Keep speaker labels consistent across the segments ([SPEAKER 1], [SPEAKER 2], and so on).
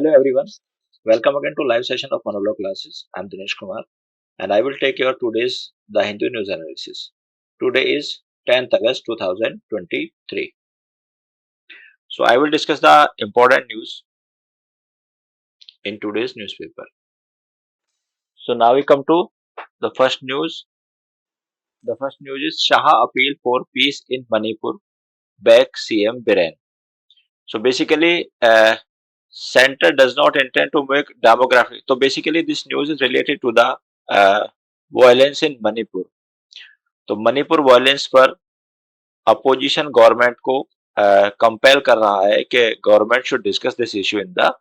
[SPEAKER 1] Hello everyone, welcome again to live session of Monologue classes. I am Dinesh Kumar and I will take your today's The Hindu News Analysis. Today is 10th August 2023. So I will discuss the important news in today's newspaper. So now we come to the first news. The first news is Shah appeal for peace in Manipur, back CM Biren. So basically, center does not intend to make demographic. So basically, this news is related to the uh, violence in Manipur. तो Manipur violence पर opposition government को compel कर रहा है कि government should discuss this issue in the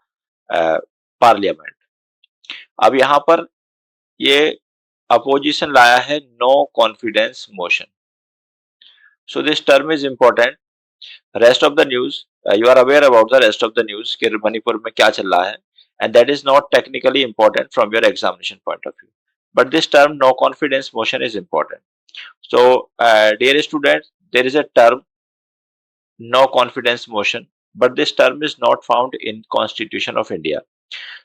[SPEAKER 1] parliament. अब यहाँ पर ये अपोजिशन लाया है no confidence motion. So this term is important. Rest of the news you are aware about the rest of the news कि मणिपुर में क्या चल रहा है and that is not technically important from your examination point of view, but this term no confidence motion is important. So, dear students, there is a term no confidence motion, but this term is not found in Constitution of India.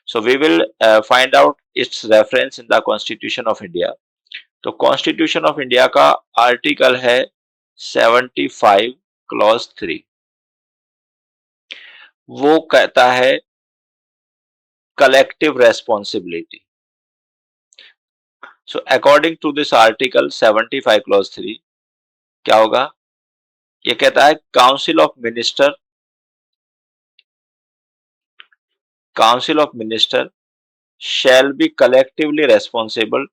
[SPEAKER 1] So we will find out its reference in the Constitution of India. तो Constitution of India का article है 75 clause 3। वो कहता है collective responsibility. So according to this article 75 clause 3 क्या होगा? ये कहता है council of minister shall be collectively responsible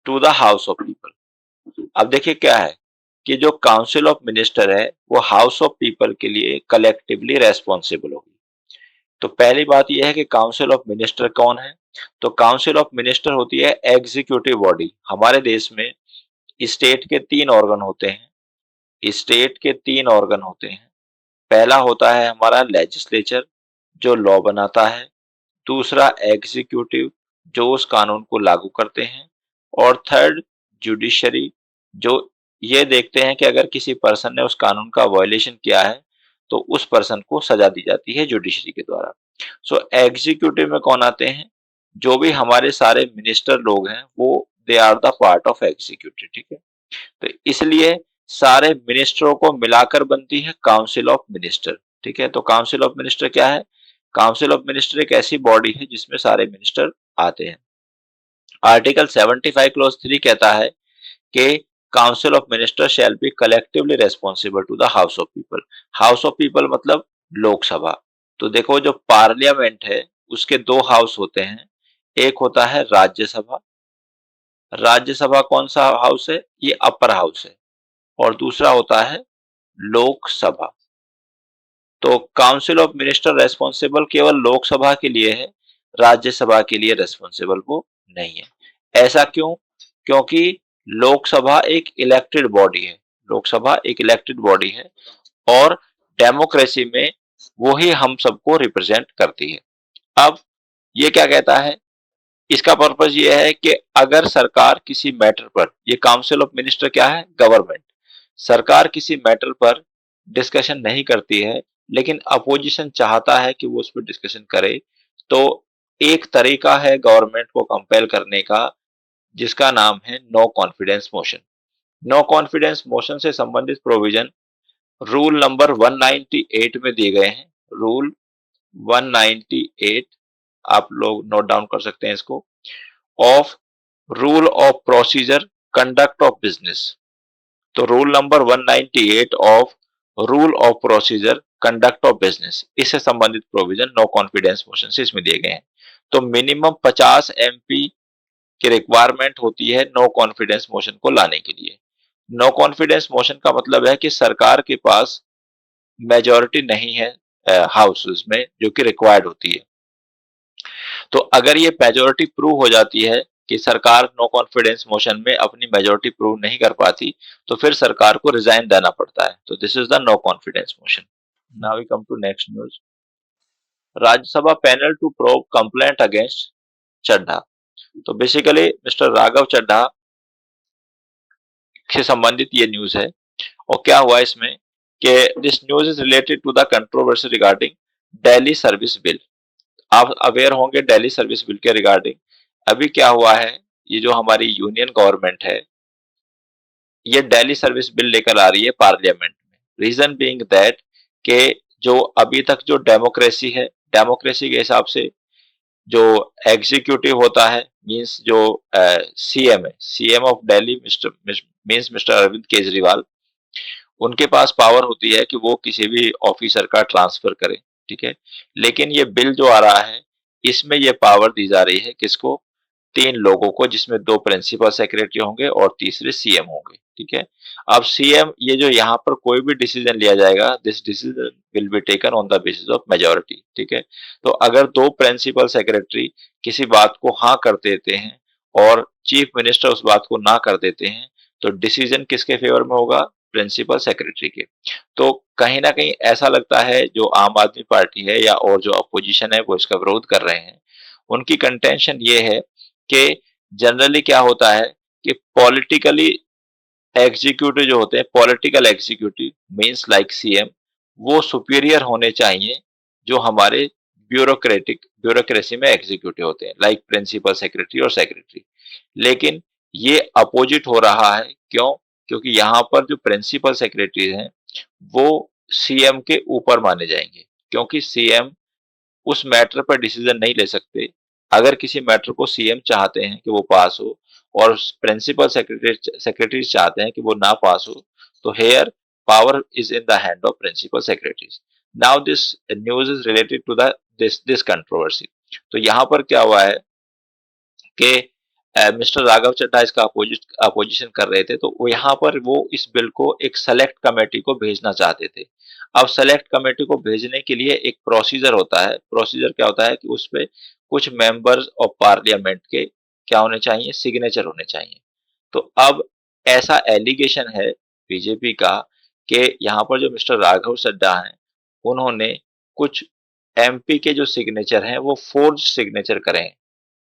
[SPEAKER 1] to the House of People। अब देखिए क्या है कि जो काउंसिल ऑफ मिनिस्टर है वो हाउस ऑफ पीपल के लिए कलेक्टिवली रेस्पॉन्सिबल होगी। तो पहली बात यह है कि काउंसिल ऑफ मिनिस्टर कौन है? तो काउंसिल ऑफ मिनिस्टर होती है एग्जीक्यूटिव बॉडी। हमारे देश में स्टेट के 3 ऑर्गन होते हैं। स्टेट के 3 ऑर्गन होते हैं। पहला होता है हमारा लेजिस्लेचर जो लॉ बनाता है, दूसरा एग्जीक्यूटिव जो उस कानून को लागू करते हैं, और थर्ड जुडिशरी जो ये देखते हैं कि अगर किसी पर्सन ने उस कानून का वायलेशन किया है तो उस पर्सन को सजा दी जाती है जुडिशरी के द्वारा। सो एग्जीक्यूटिव में कौन आते हैं? जो भी हमारे सारे मिनिस्टर लोग हैं वो they are the part of executive, ठीक है। तो इसलिए सारे मिनिस्टरों को मिलाकर बनती है काउंसिल ऑफ मिनिस्टर, ठीक है। तो काउंसिल ऑफ मिनिस्टर क्या है? काउंसिल ऑफ मिनिस्टर एक ऐसी बॉडी है जिसमें सारे मिनिस्टर आते हैं। आर्टिकल 75 क्लॉज 3 कहता है कि council of minister shall be collectively responsible to the house of people. House of people मतलब लोकसभा। तो देखो जो पार्लियामेंट है उसके 2 हाउस होते हैं। एक होता है राज्यसभा। राज्यसभा कौन सा हाउस है? ये अपर हाउस है। और दूसरा होता है लोकसभा। तो काउंसिल ऑफ मिनिस्टर रेस्पॉन्सिबल केवल लोकसभा के लिए है, राज्यसभा के लिए रेस्पॉन्सिबल वो नहीं है। ऐसा क्यों? क्योंकि लोकसभा एक इलेक्टेड बॉडी है। लोकसभा एक इलेक्टेड बॉडी है और डेमोक्रेसी में वो ही हम सबको रिप्रेजेंट करती है। अब ये क्या कहता है? इसका पर्पस ये है कि अगर सरकार किसी मैटर पर, ये काउंसिल ऑफ मिनिस्टर क्या है? गवर्नमेंट। सरकार किसी मैटर पर डिस्कशन नहीं करती है लेकिन अपोजिशन चाहता है कि वो उस पर डिस्कशन करे, तो एक तरीका है गवर्नमेंट को कंपेल करने का जिसका नाम है no confidence motion. No confidence motion से संबंधित प्रोविजन रूल नंबर 198 में दिए गए हैं। रूल 198 आप लोग नोट डाउन कर सकते हैं इसको। Of rule of procedure conduct of business. तो rule number 198 of rule of procedure conduct of business, इससे संबंधित प्रोविजन नो कॉन्फिडेंस मोशन से इसमें दिए गए हैं। तो मिनिमम 50 एमपी की रिक्वायरमेंट होती है नो कॉन्फिडेंस मोशन को लाने के लिए। नो कॉन्फिडेंस मोशन का मतलब है कि सरकार के पास मेजॉरिटी नहीं है हाउसेस में जो कि रिक्वायर्ड होती है। तो अगर ये मेजॉरिटी प्रूव हो जाती है कि सरकार नो कॉन्फिडेंस मोशन में अपनी मेजॉरिटी प्रूव नहीं कर पाती तो फिर सरकार को रिजाइन देना पड़ता है। तो this is the no confidence motion. Now we come to next news. Rajya Sabha panel to probe complaint against Chadha. तो बेसिकली मिस्टर राघव चड्ढा से संबंधित ये न्यूज है। और क्या हुआ इसमें कि this news is related to the controversy regarding Delhi service bill. आप अवेयर होंगे दिल्ली सर्विस बिल के रिगार्डिंग। अभी क्या हुआ है, ये जो हमारी यूनियन गवर्नमेंट है, ये दिल्ली सर्विस बिल लेकर आ रही है पार्लियामेंट में। रीजन बीइंग दैट के जो अभी तक जो डेमोक्रेसी है, डेमोक्रेसी के हिसाब से जो एग्जीक्यूटिव होता है, मींस जो सीएम है, CM of Delhi mister means mister Arvind Kejriwal, उनके पास पावर होती है कि वो किसी भी ऑफिसर का ट्रांसफर करें, ठीक है। लेकिन ये बिल जो आ रहा है, इसमें ये पावर दी जा रही है किसको? तीन लोगों को, जिसमें दो प्रिंसिपल सेक्रेटरी होंगे और तीसरे सीएम होंगे, ठीक है। अब सीएम, ये जो यहाँ पर कोई भी डिसीजन लिया जाएगा, this decision will be taken on the basis of majority, ठीक है। तो अगर दो प्रिंसिपल सेक्रेटरी किसी बात को हाँ कर देते हैं और चीफ मिनिस्टर उस बात को ना कर देते हैं, तो डिसीजन किसके फेवर में होगा? प्रिंसिपल सेक्रेटरी के। तो कहीं ना कहीं ऐसा लगता है जो आम आदमी पार्टी है या और जो अपोजिशन है वो इसका विरोध कर रहे हैं। उनकी कंटेंशन ये है कि जनरली क्या होता है कि पॉलिटिकली एग्जीक्यूटिव जो होते हैं, political executive means like CM, वो सुपीरियर होने चाहिए जो हमारे ब्यूरोक्रेसी में एग्जीक्यूटिव होते हैं, लाइक प्रिंसिपल सेक्रेटरी और सेक्रेटरी। लेकिन ये अपोजिट हो रहा है, क्यों? क्योंकि यहाँ पर जो प्रिंसिपल सेक्रेटरी हैं वो सीएम के ऊपर माने जाएंगे, क्योंकि सीएम उस मैटर पर डिसीजन नहीं ले सकते। अगर किसी मैटर को सीएम चाहते हैं कि वो पास हो और प्रिंसिपल सेक्रेटरी चाहते हैं कि वो ना पास हो, तो here power is in the hand of principal secretaries. Now this news is related to the this controversy. तो यहाँ पर क्या हुआ है कि मिस्टर राघव चड्ढा इसका अपोजिशन कर रहे थे, तो वो यहाँ पर वो इस बिल को एक सेलेक्ट कमेटी को भेजना चाहते थे। अब सेलेक्ट कमेटी को भेजने के लिए एक प्रोसीजर होता है। प्रोसीजर क्या होता है कि उस पे कुछ मेंबर्स ऑफ पार्लियामेंट के क्या होने चाहिए? सिग्नेचर होने चाहिए। तो अब ऐसा एलिगेशन है बीजेपी का कि यहाँ पर जो मिस्टर राघव चड्ढा हैं, उन्होंने कुछ एमपी के जो सिग्नेचर हैं वो फोर्ज सिग्नेचर करे हैं।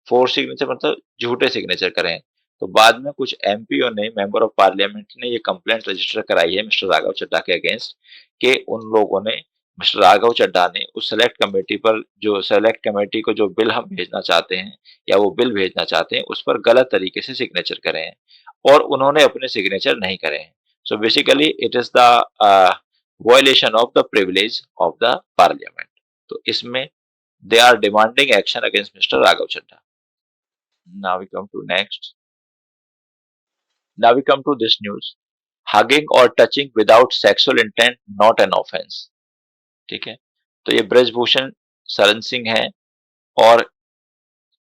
[SPEAKER 1] फोर्स सिग्नेचर मतलब झूठे सिग्नेचर करें। तो बाद में कुछ एमपीओ ने, मेंबर ऑफ पार्लियामेंट ने ये कंप्लेंट रजिस्टर कराई है मिस्टर राघव चड्ढा के अगेंस्ट कि उन लोगों ने, मिस्टर राघव चड्ढा ने उस सेलेक्ट कमेटी पर, जो सेलेक्ट कमेटी को जो बिल हम भेजना चाहते हैं या वो बिल भेजना चाहते हैं, उस पर गलत तरीके से सिग्नेचर करे हैं और उन्होंने अपने सिग्नेचर नहीं करे हैं। So basically it is the violation of the privilege of the parliament. तो इसमें they are demanding action against mister Raghav Chadha. Now we come to next. Now we come to this news. Hugging or touching without sexual intent not an offense. ठीक है। तो ये ब्रजभूषण शरण सिंह हैं और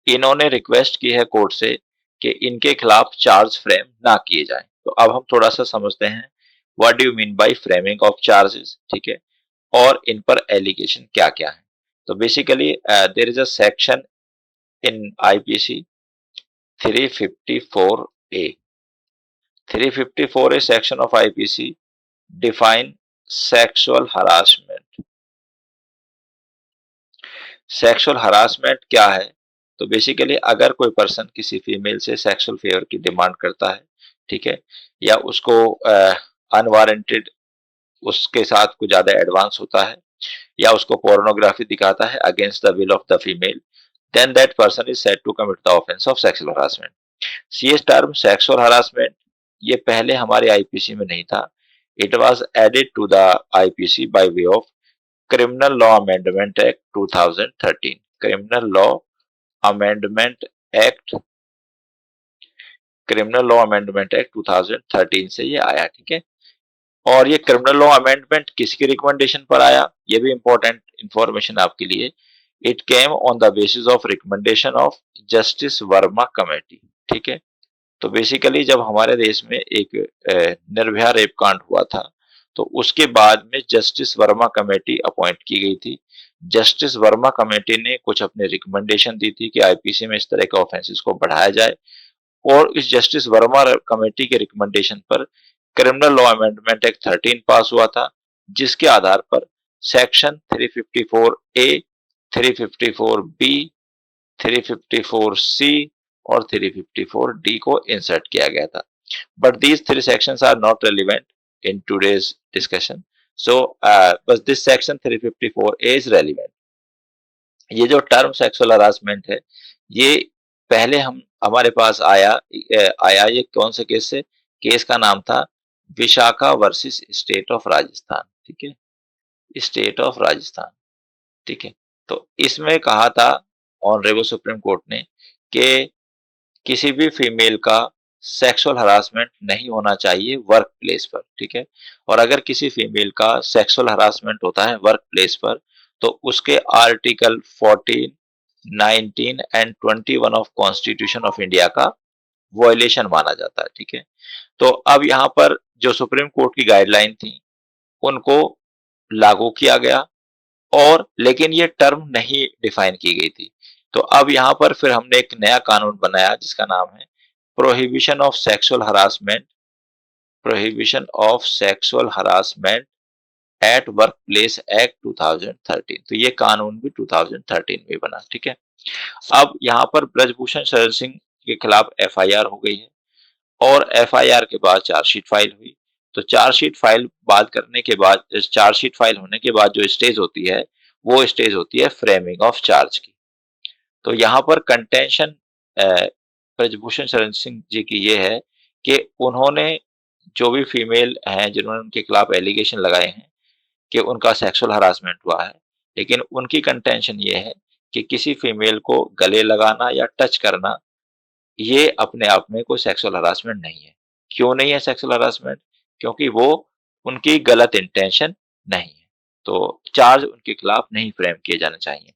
[SPEAKER 1] इन्होंने request की है कोर्ट से कि इनके खिलाफ चार्ज फ्रेम ना किए जाए। तो अब हम थोड़ा सा समझते हैं what do you mean by framing of charges, ठीक है, और इन पर एलिगेशन क्या क्या है। तो basically there is a section in IPC 354A. 354A section of IPC define sexual harassment. Sexual harassment क्या है? तो बेसिकली अगर कोई पर्सन किसी फीमेल से सेक्सुअल फेवर की डिमांड करता है, ठीक है, या उसको अनवारंटेड उसके साथ कुछ ज्यादा एडवांस होता है या उसको पोर्नोग्राफी दिखाता है against the will of the female, then that person is said to commit the offence of sexual harassment. सीएस टर्म सेक्सुअल हरासमेंट ये पहले हमारे आईपीसी में नहीं था। It was added to the IPC by way of criminal law amendment act 2013। Criminal law amendment act criminal law amendment act 2013 से ये आया, ठीक है। और ये क्रिमिनल लॉ अमेंडमेंट किसकी रिकमेंडेशन पर आया? ये भी इंपॉर्टेंट इंफॉर्मेशन आपके लिए। It came on the basis of recommendation of justice Verma committee, ठीक है। तो बेसिकली जब हमारे देश में एक निर्भया रेप कांड हुआ था, तो उसके बाद में जस्टिस वर्मा कमेटी अपॉइंट की गई थी। जस्टिस वर्मा कमेटी ने कुछ अपने रिकमेंडेशन दी थी कि आईपीसी में इस तरह के ऑफेंसेस को बढ़ाया जाए, और इस जस्टिस वर्मा कमेटी के रिकमेंडेशन पर क्रिमिनल लॉ अमेंडमेंट एक्ट 13 पास हुआ था, जिसके आधार पर सेक्शन 354A, 354B, 354C और 354D को इंसर्ट किया गया था। But these three sections are not relevant in today's discussion. So बस this section 354A is relevant. ये जो टर्म सेक्सुअल हरासमेंट है, ये पहले हम हमारे पास आया ये कौन से केस से? केस का नाम था Vishakha versus state of Rajasthan, ठीक है? स्टेट ऑफ राजस्थान, ठीक है? तो इसमें कहा था ऑनरेबल सुप्रीम कोर्ट ने कि किसी भी फीमेल का सेक्सुअल हरासमेंट नहीं होना चाहिए वर्क प्लेस पर, ठीक है? और अगर किसी फीमेल का सेक्सुअल हरासमेंट होता है वर्क प्लेस पर, तो उसके article 14, 19 and 21 of constitution of India का वॉयलेशन माना जाता है, ठीक है? तो अब यहाँ पर जो सुप्रीम कोर्ट की गाइडलाइन थी, उनको लागू किया गया, और लेकिन ये टर्म नहीं डिफाइन की गई थी। तो अब यहाँ पर फिर हमने एक नया कानून बनाया जिसका नाम है prohibition of sexual harassment, prohibition of sexual harassment at work place act 2013। तो ये कानून भी 2013 में बना, ठीक है? अब यहाँ पर ब्रजभूषण शरण सिंह के खिलाफ एफआईआर हो गई है, और एफआईआर के बाद चार्जशीट फाइल हुई। तो चार्जशीट फाइल बात करने के बाद, चार्जशीट फाइल होने के बाद जो स्टेज होती है, वो स्टेज होती है फ्रेमिंग ऑफ चार्ज की। तो यहाँ पर कंटेंशन ब्रजभूषण शरण सिंह जी की ये है कि उन्होंने जो भी फीमेल हैं जिन्होंने उनके खिलाफ एलिगेशन लगाए हैं कि उनका सेक्सुअल हरासमेंट हुआ है, लेकिन उनकी कंटेंशन ये है कि किसी फीमेल को गले लगाना या टच करना, ये अपने आप में कोई सेक्सुअल हरासमेंट नहीं है। क्यों नहीं है सेक्सुअल हरासमेंट? क्योंकि वो उनकी गलत इंटेंशन नहीं है। तो चार्ज उनके खिलाफ नहीं फ्रेम किए जाने चाहिए।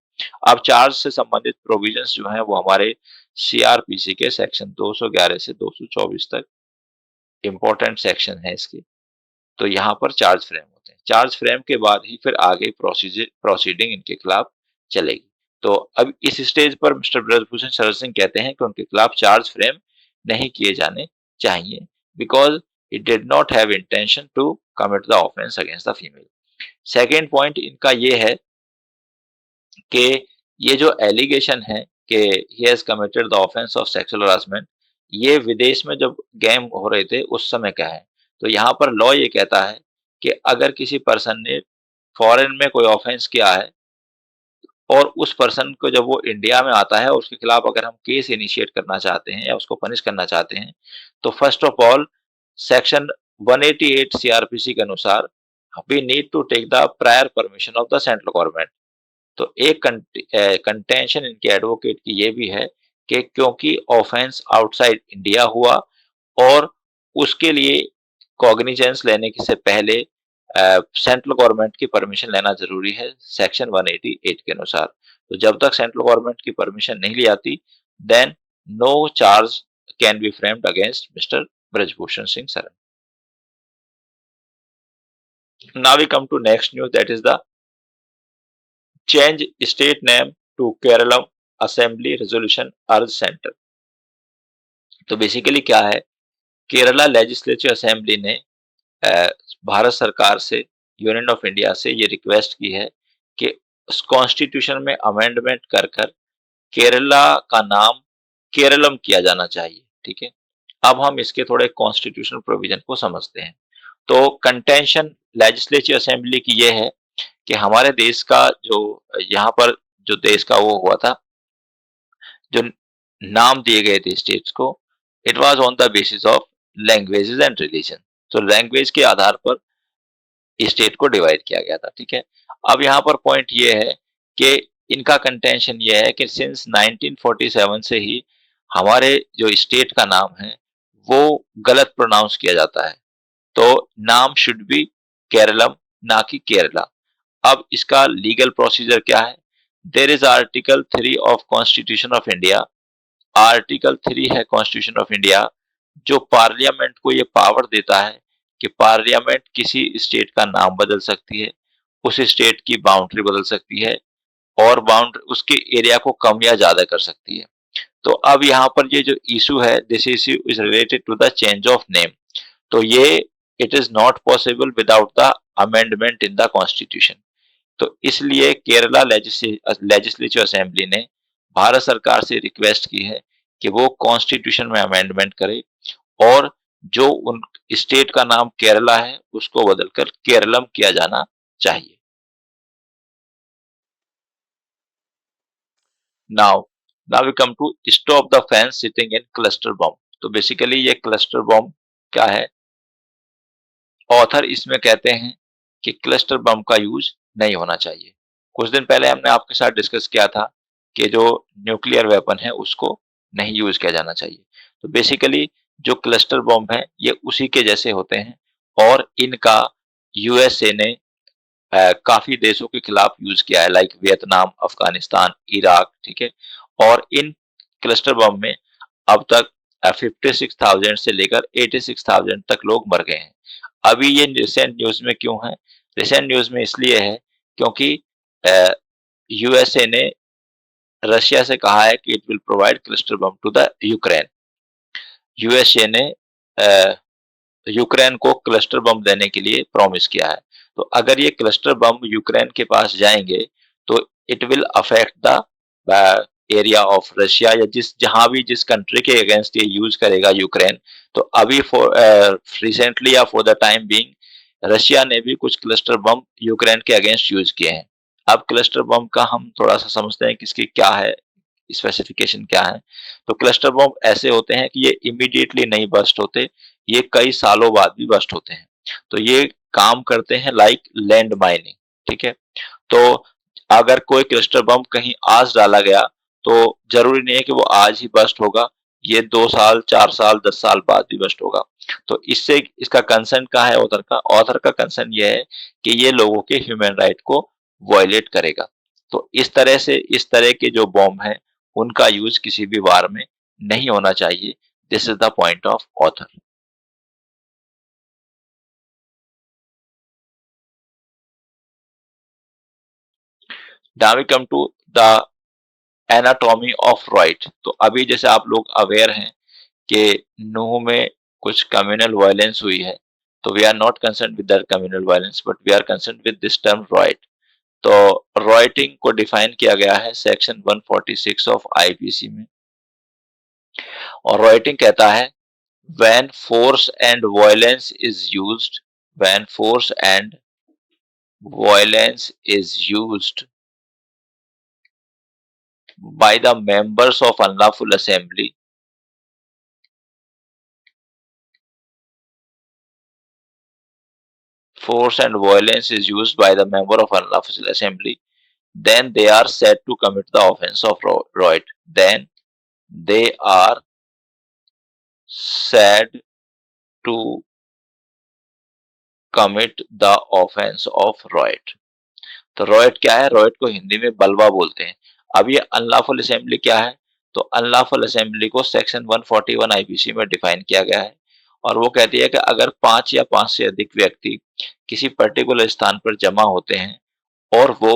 [SPEAKER 1] अब चार्ज से संबंधित प्रोविजंस जो हैं वो हमारे सीआरपीसी के सेक्शन 211 से 224 तक इंपॉर्टेंट सेक्शन है इसके। तो यहाँ पर चार्ज फ्रेम होते हैं। चार्ज फ्रेम के बाद ही फिर आगे प्रोसीडिंग इनके खिलाफ चलेगी। तो अब इस स्टेज पर मिस्टर ब्रजभूषण शरण सिंह कहते हैं कि उनके खिलाफ चार्ज फ्रेम नहीं किए जाने चाहिए, because he did not have intention to commit the offence against the female. Second point इनका ये है कि ये जो एलिगेशन है कि he has committed the offence of sexual harassment, ये विदेश में जब गेम हो रहे थे उस समय का है। तो यहाँ पर लॉ ये कहता है कि अगर किसी पर्सन ने फॉरेन में कोई ऑफेंस किया है, और उस पर्सन को जब वो इंडिया में आता है और उसके खिलाफ अगर हम केस इनिशिएट करना चाहते हैं या उसको पनिश करना चाहते हैं, तो first of all section 188 CrPC के अनुसार we need to take the prior permission of the central government. तो एक कंटेंशन इनके एडवोकेट की ये भी है कि क्योंकि ऑफेंस आउटसाइड इंडिया हुआ, और उसके लिए कॉग्निजेंस लेने से पहले सेंट्रल गवर्नमेंट की परमिशन लेना जरूरी है सेक्शन 188 के अनुसार। तो जब तक सेंट्रल गवर्नमेंट की परमिशन नहीं ली आती, then no charge can be framed against mister Brajbhushan Singh Sharan. Now we come to next news, that is the change state name to Kerala assembly resolution urge centre. तो बेसिकली क्या है, केरला लेजिस्लेटिव असेंबली ने अ, भारत सरकार से, यूनियन ऑफ इंडिया से ये request की है कि कॉन्स्टिट्यूशन में अमेंडमेंट कर कर केरला का नाम केरलम किया जाना चाहिए, ठीक है? अब हम इसके थोड़े कॉन्स्टिट्यूशनल प्रोविजन को समझते हैं। तो कंटेंशन लेजिस्लेटिव असेंबली की ये है कि हमारे देश का जो यहाँ पर जो देश का वो हुआ था, जो नाम दिए गए थे स्टेट्स को, it was on the basis of languages and religion. तो लैंग्वेज के आधार पर स्टेट को डिवाइड किया गया था, ठीक है? अब यहाँ पर पॉइंट ये है कि इनका कंटेंशन ये है कि सिंस 1947 से ही हमारे जो स्टेट का नाम है वो गलत प्रोनाउंस किया जाता है। तो नाम शुड बी केरलम, ना कि केरला। अब इसका लीगल प्रोसीजर क्या है? There is article 3 of constitution of India. Article 3 है कॉन्स्टिट्यूशन ऑफ इंडिया, जो पार्लियामेंट को ये पावर देता है कि पार्लियामेंट किसी स्टेट का नाम बदल सकती है, उस स्टेट की बाउंड्री बदल सकती है, और बाउंड्री उसके एरिया को कम या ज्यादा कर सकती है। तो अब यहाँ पर ये जो इशू है, this issue is related to the change of name. तो ये it is not possible without the amendment in the constitution. तो इसलिए केरला लेजिस्लेटिव असेंबली ने भारत सरकार से रिक्वेस्ट की है कि वो कॉन्स्टिट्यूशन में अमेंडमेंट करे, और जो उन स्टेट का नाम केरला है उसको बदलकर केरलम किया जाना चाहिए। Now now we come to stop the fan sitting in cluster bomb. तो बेसिकली ये क्लस्टर बॉम्ब क्या है, ऑथर इसमें कहते हैं कि क्लस्टर बम का यूज नहीं होना चाहिए। कुछ दिन पहले हमने आपके साथ डिस्कस किया था कि जो न्यूक्लियर वेपन है उसको नहीं यूज किया जाना चाहिए। तो बेसिकली जो क्लस्टर बम है ये उसी के जैसे होते हैं और इनका यूएसए ने काफी देशों के खिलाफ यूज किया है, लाइक वियतनाम, अफगानिस्तान, इराक, ठीक है। और इन क्लस्टर बम में अब तक 56,000 से लेकर 86,000 तक लोग मर गए हैं। अभी ये रिसेंट न्यूज में क्यों है? रिसेंट न्यूज में इसलिए है क्योंकि यूएसए ने रशिया से कहा है कि it will provide cluster bomb to the Ukraine. USA ने यूक्रेन को क्लस्टर बम देने के लिए प्रॉमिस किया है। तो अगर ये क्लस्टर बम यूक्रेन के पास जाएंगे तो it will affect the area of Russia, या जहां भी जिस कंट्री के अगेंस्ट ये यूज करेगा यूक्रेन। तो अभी फॉर रिसेंटली या for the time being Russia ने भी कुछ क्लस्टर बम यूक्रेन के अगेंस्ट यूज किए हैं। अब क्लस्टर बम का हम थोड़ा सा समझते हैं कि इसकी क्या है, स्पेसिफिकेशन क्या है। तो क्लस्टर बम ऐसे होते हैं कि ये इमीडिएटली नहीं बस्ट होते, ये कई सालों बाद भी बस्ट होते हैं। तो ये काम करते हैं लाइक लैंड माइनिंग, ठीक है। तो अगर कोई क्लस्टर बम कहीं आज डाला गया तो जरूरी नहीं है कि वो आज ही बस्ट होगा, ये 2 साल, 4 साल, 10 साल बाद भी बस्ट होगा। तो इससे इसका कंसर्न क्या है ऑथर का? ऑथर का कंसर्न ये है कि ये लोगों के ह्यूमन राइट को वायलेट करेगा। तो इस तरह से इस तरह के जो बॉम्ब हैं उनका यूज किसी भी वार में नहीं होना चाहिए। This is the point of author. Now we come to the anatomy of right. तो अभी जैसे आप लोग अवेयर हैं कि नूह में कुछ कम्युनल वायलेंस हुई है, तो we are not concern with that communal violence but we are concern with this term right. तो रॉयटिंग को डिफाइन किया गया है सेक्शन 146 ऑफ आईपीसी में। और रॉयटिंग कहता है when force and violence is used when force and violence is used by the members of unlawful assembly force and violence is used by the member of unlawful assembly, then they are said to commit the offense of riot. Then they are said to commit the offense of riot. तो riot क्या है? Riot को हिंदी में बलवा बोलते हैं। अब ये अनलॉफुल असेंबली क्या है? तो अनलॉफुल असेंबली को सेक्शन 141 आईपीसी में डिफाइन किया गया है और वो कहती है कि अगर 5 या 5 से अधिक व्यक्ति किसी पर्टिकुलर स्थान पर जमा होते हैं और वो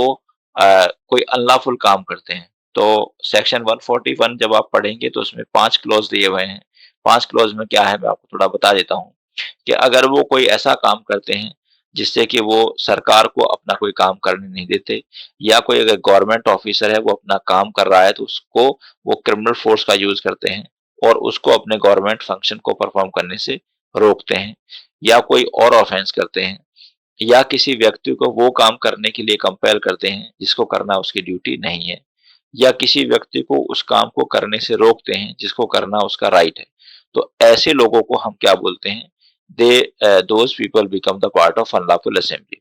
[SPEAKER 1] कोई अनलॉफुल काम करते हैं, तो सेक्शन 141 जब आप पढ़ेंगे तो उसमें 5 क्लॉज दिए हुए हैं। 5 क्लॉज में क्या है मैं आपको थोड़ा बता देता हूँ कि अगर वो कोई ऐसा काम करते हैं जिससे कि वो सरकार को अपना कोई काम करने नहीं देते, या कोई अगर गवर्नमेंट ऑफिसर है वो अपना काम कर रहा है तो उसको वो क्रिमिनल फोर्स का यूज करते हैं और उसको अपने गवर्नमेंट फंक्शन को परफॉर्म करने से रोकते हैं, या कोई और ऑफेंस करते हैं, या किसी व्यक्ति को वो काम करने के लिए कंपेल करते हैं जिसको करना उसकी ड्यूटी नहीं है, या किसी व्यक्ति को उस काम को करने से रोकते हैं जिसको करना उसका राइट है। तो ऐसे लोगों को हम क्या बोलते हैं? They those people become the part of unlawful assembly.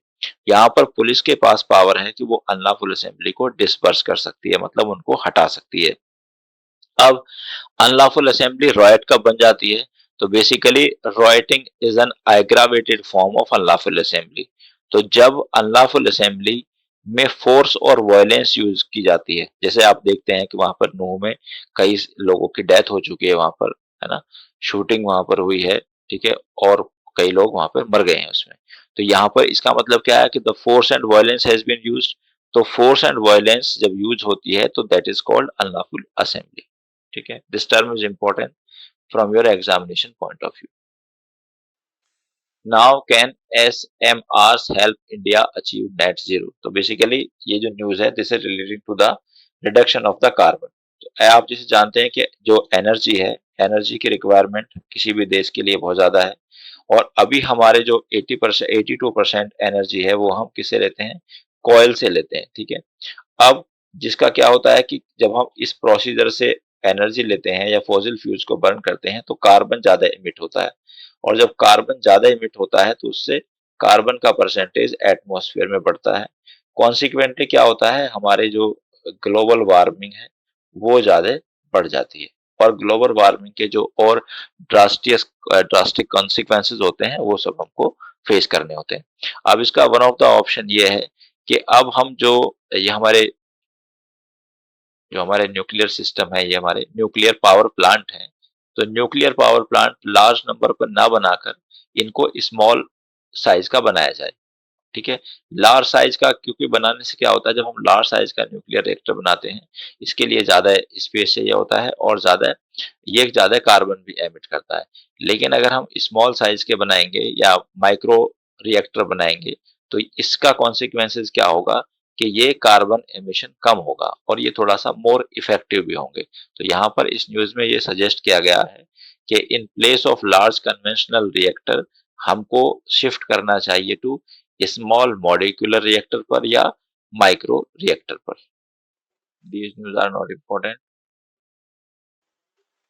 [SPEAKER 1] यहाँ पर पुलिस के पास पावर है कि वो अनलॉफुल असेंबली को डिस्पर्स कर सकती है, मतलब उनको हटा सकती है। अब अनलॉफुल असेंबली रॉयट कब बन जाती है? तो basically rioting is an aggravated form of unlawful assembly. तो जब अनलॉफुल असेंबली में फोर्स और वायलेंस यूज की जाती है, जैसे आप देखते हैं कि वहां पर नूह में कई लोगों की डेथ हो चुकी है, वहां पर है ना, शूटिंग वहां पर हुई है, ठीक है, और कई लोग वहां पर मर गए हैं उसमें। तो यहाँ पर इसका मतलब क्या है कि the force and violence has been used. तो फोर्स एंड वायलेंस जब यूज होती है तो that is called unlawful assembly, ठीक है। This term is important from your examination point of view. Now can S M Rs help India achieve net zero. तो basically ये जो न्यूज है this is related to the reduction of the carbon. तो आप जैसे जानते हैं कि जो एनर्जी है, एनर्जी की रिक्वायरमेंट किसी भी देश के लिए बहुत ज़्यादा है और अभी हमारे जो 80% 82% एनर्जी है वो हम किससे लेते हैं? कोयल से लेते हैं, ठीक है? अब जिसका क्या होता है कि जब हम इस प्रोसीजर से एनर्जी लेते हैं या फॉसिल फ्यूल्स को बर्न करते हैं तो कार्बन ज़्यादा एमिट होता है और जब कार्बन ज़्यादा एमिट होता है तो उससे कार्बन का परसेंटेज एटमॉस्फेयर में बढ़ता है। कॉन्सिक्वेंटली क्या होता है हमारे जो ग्लोबल वार्मिंग है वो ज़्यादा बढ़ जाती है और ग्लोबल वार्मिंग के जो और ड्रास्टिक कॉन्सिक्वेंसेज होते हैं वो सब हमको फेस करने होते हैं। अब इसका वन ऑफ द ऑप्शन ये है कि अब हम ये हमारे जो हमारे न्यूक्लियर सिस्टम है, ये हमारे न्यूक्लियर पावर प्लांट हैं, तो nuclear power plant large number पर ना बनाकर इनको स्मॉल साइज़ का बनाया जाए, ठीक है? लार्ज साइज़ का क्योंकि बनाने से क्या होता है जब हम लार्ज साइज़ का न्यूक्लियर रिएक्टर बनाते हैं, इसके लिए ज़्यादा स्पेस चाहिए होता है और ज़्यादा कार्बन भी एमिट करता है। लेकिन अगर हम स्मॉल साइज़ के बनाएँगे या माइक्रो रिएक्टर बनाएँगे, तो इसका कॉन्सिक्वेंसेज़ क्या होगा कि ये कार्बन एमिशन कम होगा और ये थोड़ा-सा मोर इफेक्टिव भी होंगे। तो यहाँ पर इस न्यूज़ में ये सजेस्ट किया गया है कि in place of large conventional reactor हमको शिफ्ट करना चाहिए टू स्मॉल मॉलिक्यूलर रिएक्टर पर या माइक्रो रिएक्टर पर। These news are not important.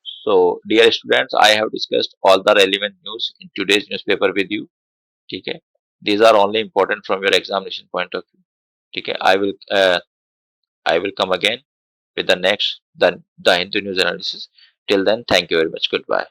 [SPEAKER 1] So, dear students, I have discussed all the relevant news in today's newspaper with you. ठीक है? These are only important from your examination point of view. ठीक है? I will come again with the next the Hindu news analysis. Till then, thank you very much. Goodbye.